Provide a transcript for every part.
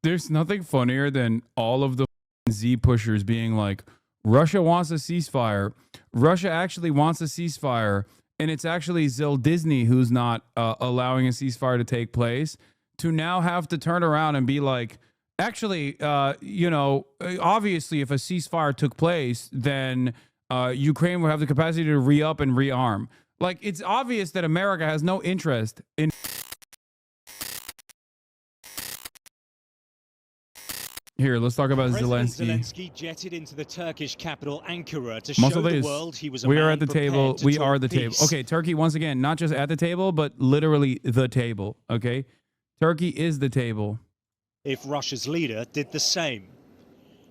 There's nothing funnier than all of the Z pushers being like, Russia wants a ceasefire. Russia actually wants a ceasefire. And it's actually Disney who's not allowing a ceasefire to take place, to now have to turn around and be like, actually, obviously, if a ceasefire took place, then Ukraine would have the capacity to re-up and rearm. Like, it's obvious that America has no interest in... Here, let's talk about Zelensky jetted into the Turkish capital Ankara to show the world he was a we man are at the table. prepared to We talk are the peace. table. Okay, Turkey, once again, not just at the table, but literally the table. Okay? Turkey is the table. If Russia's leader did the same.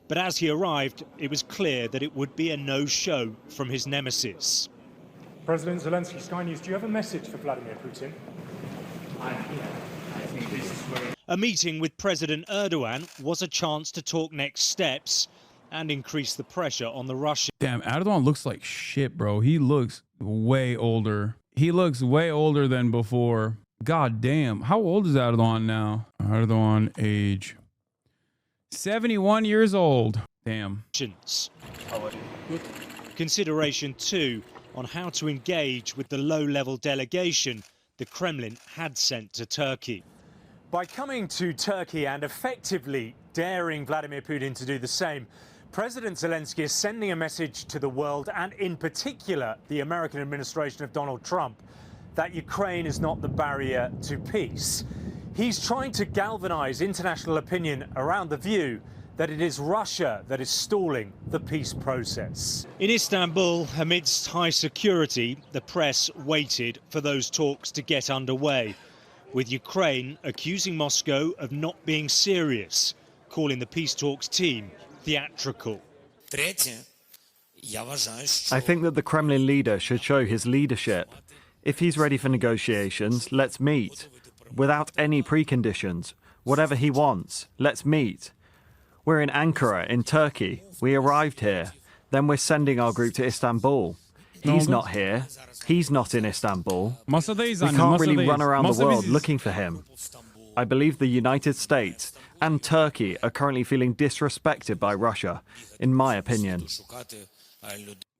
But as he arrived, it was clear that it would be a no-show from his nemesis. President Zelensky, Sky News, do you have a message for Vladimir Putin? I think this is where... A meeting with President Erdogan was a chance to talk next steps and increase the pressure on the Russians. Damn, Erdogan looks like shit, bro. He looks way older. He looks way older than before. God damn. How old is Erdogan now? Erdogan age 71 years old. Damn. Consideration too on how to engage with the low-level delegation the Kremlin had sent to Turkey. By coming to Turkey and effectively daring Vladimir Putin to do the same, President Zelensky is sending a message to the world, and in particular the American administration of Donald Trump, that Ukraine is not the barrier to peace. He's trying to galvanize international opinion around the view that it is Russia that is stalling the peace process. In Istanbul, amidst high security, the press waited for those talks to get underway, with Ukraine accusing Moscow of not being serious, calling the peace talks team theatrical. I think that the Kremlin leader should show his leadership. If he's ready for negotiations, let's meet. Without any preconditions. Whatever he wants, let's meet. We're in Ankara, in Turkey. We arrived here. Then we're sending our group to Istanbul. He's not here. He's not in Istanbul. We can't really run around the world looking for him. I believe the United States and Turkey are currently feeling disrespected by Russia, in my opinion.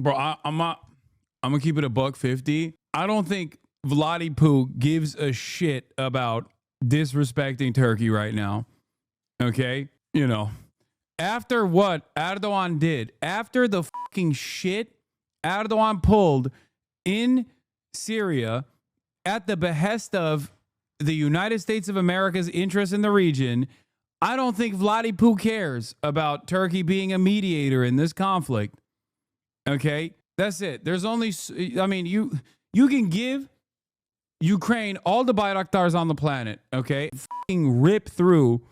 Bro, I'm gonna keep it a $1.50. I don't think Vladdy Poo gives a shit about disrespecting Turkey right now. Okay? You know, after what Erdogan did, after the fucking shit Erdogan pulled in Syria at the behest of the United States of America's interest in the region, I don't think Vladdy Poo cares about Turkey being a mediator in this conflict. Okay? That's it. There's only, I mean, you can give Ukraine all the Bayraktars on the planet, okay? Fucking rip through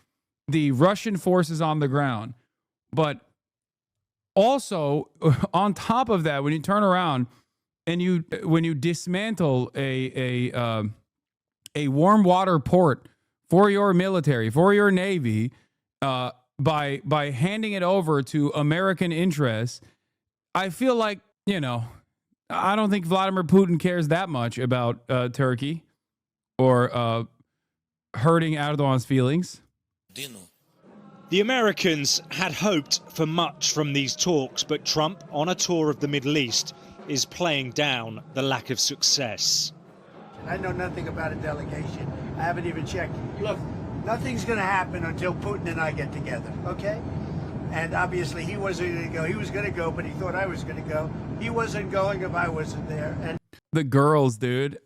the Russian forces on the ground. But also, on top of that, when you turn around and when you dismantle a warm water port for your military, for your navy, by handing it over to American interests, I feel like, you know, I don't think Vladimir Putin cares that much about Turkey or hurting Erdogan's feelings. The Americans had hoped for much from these talks, but Trump, on a tour of the Middle East, is playing down the lack of success. I know nothing about a delegation. I haven't even checked. Look, nothing's going to happen until Putin and I get together, okay? And obviously he wasn't going to go. He was going to go, but he thought I was going to go. He wasn't going if I wasn't there. And the girls, dude.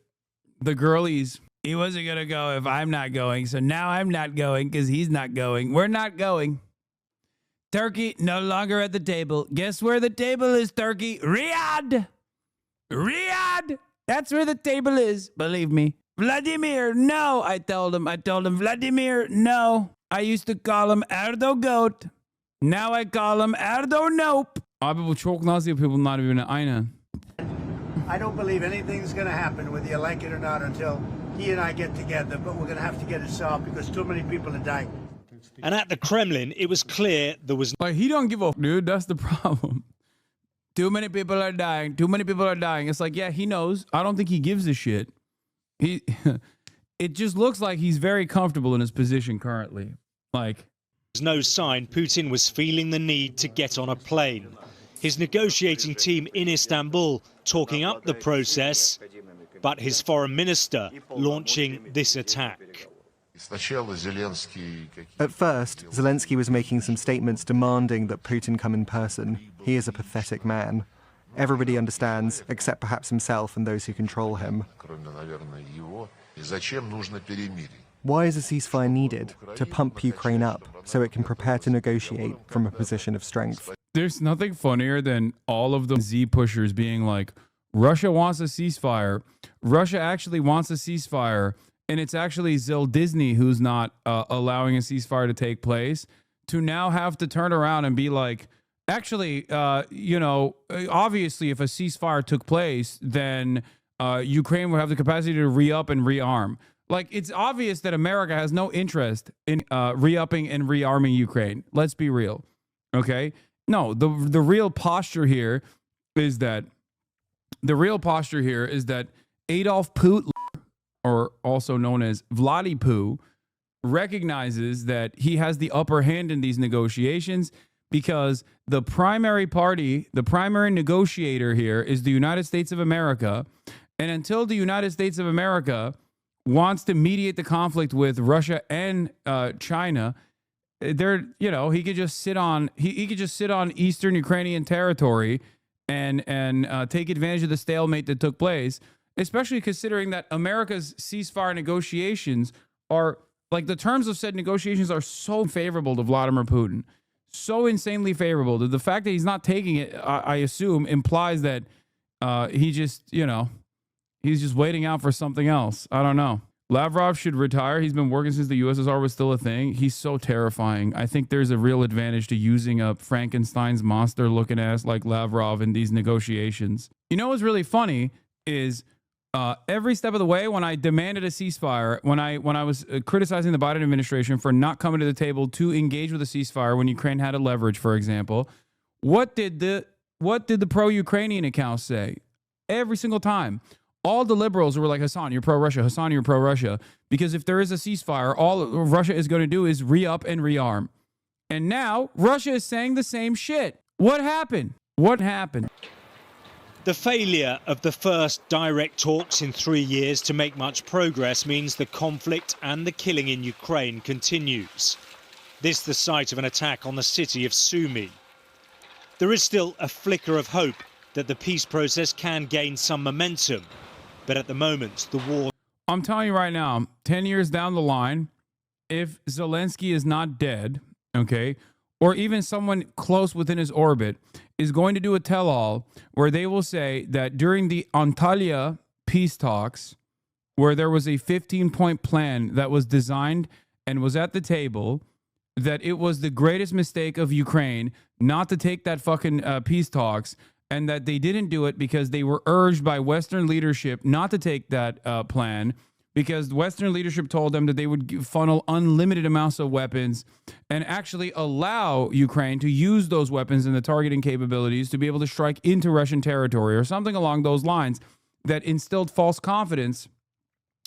The girlies. He wasn't going to go if I'm not going, so now I'm not going because he's not going. We're not going. Turkey no longer at the table. Guess where the table is, Turkey? Riyadh! Riyadh! That's where the table is, believe me. Vladimir, no, I told him, Vladimir, no. I used to call him Erdo Goat. Now I call him Erdo Nope. Abi bu çok naz yapıyor bunlar birbirine, aynen. I don't believe anything's going to happen, whether you like it or not, until he and I get together, but we're going to have to get it solved because too many people are dying. And at the Kremlin, it was clear there was... Like, he don't give a dude. That's the problem. Too many people are dying. Too many people are dying. It's like, yeah, he knows. I don't think he gives a shit. It just looks like he's very comfortable in his position currently. Like, There's no sign Putin was feeling the need to get on a plane. His negotiating team in Istanbul talking up the process, but his foreign minister launching this attack. At first, Zelensky was making some statements demanding that Putin come in person. He is a pathetic man. Everybody understands, except perhaps himself and those who control him. Why is a ceasefire needed? To pump Ukraine up so it can prepare to negotiate from a position of strength. There's nothing funnier than all of the Z pushers being like, Russia wants a ceasefire. Russia actually wants a ceasefire. And it's actually Disney who's not allowing a ceasefire to take place, to now have to turn around and be like, actually, obviously, if a ceasefire took place, then Ukraine would have the capacity to re-up and rearm. Like, it's obvious that America has no interest in re-upping and rearming Ukraine. Let's be real. Okay? No, the real posture here is that Adolf Putin, or also known as Vladdy Poo, recognizes that he has the upper hand in these negotiations because the primary party, the primary negotiator here is the United States of America. And until the United States of America wants to mediate the conflict with Russia and China, he could just sit on eastern Ukrainian territory and take advantage of the stalemate that took place, especially considering that America's ceasefire negotiations are, like, the terms of said negotiations are so favorable to Vladimir Putin, so insanely favorable that the fact that he's not taking it, I assume, implies that he's just waiting out for something else. I don't know. Lavrov should retire. He's been working since the USSR was still a thing. He's so terrifying. I think there's a real advantage to using a Frankenstein's monster-looking ass like Lavrov in these negotiations. You know what's really funny is every step of the way, when I demanded a ceasefire, when I was criticizing the Biden administration for not coming to the table to engage with a ceasefire when Ukraine had a leverage, for example, what did the pro-Ukrainian accounts say? Every single time. All the liberals were like, Hasan, you're pro-Russia. Hasan, you're pro-Russia. Because if there is a ceasefire, all Russia is going to do is re-up and rearm. And now Russia is saying the same shit. What happened? What happened? The failure of the first direct talks in 3 years to make much progress means the conflict and the killing in Ukraine continues. This the site of an attack on the city of Sumy. There is still a flicker of hope that the peace process can gain some momentum. But at the moment, the war... I'm telling you right now, 10 years down the line, if Zelensky is not dead, okay, or even someone close within his orbit is going to do a tell-all where they will say that during the Antalya peace talks, where there was a 15-point plan that was designed and was at the table, that it was the greatest mistake of Ukraine not to take that fucking peace talks, and that they didn't do it because they were urged by Western leadership not to take that plan, because Western leadership told them that they would funnel unlimited amounts of weapons and actually allow Ukraine to use those weapons and the targeting capabilities to be able to strike into Russian territory or something along those lines, that instilled false confidence,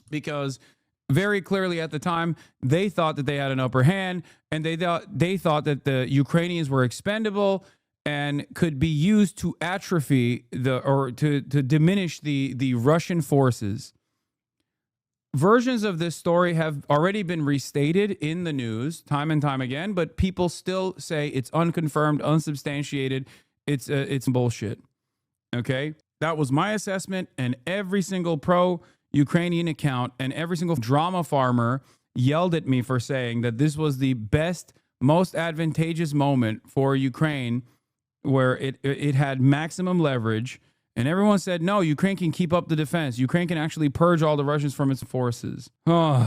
because very clearly at the time they thought that they had an upper hand, and they thought that the Ukrainians were expendable and could be used to atrophy to diminish the Russian forces. Versions of this story have already been restated in the news time and time again, but people still say it's unconfirmed, unsubstantiated. It's bullshit. Okay? That was my assessment, and every single pro-Ukrainian account and every single drama farmer yelled at me for saying that this was the best, most advantageous moment for Ukraine, where it had maximum leverage, and everyone said, no, Ukraine can keep up the defense. Ukraine can actually purge all the Russians from its forces. War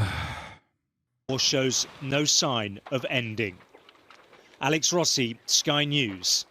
shows no sign of ending. Alex Rossi, Sky News.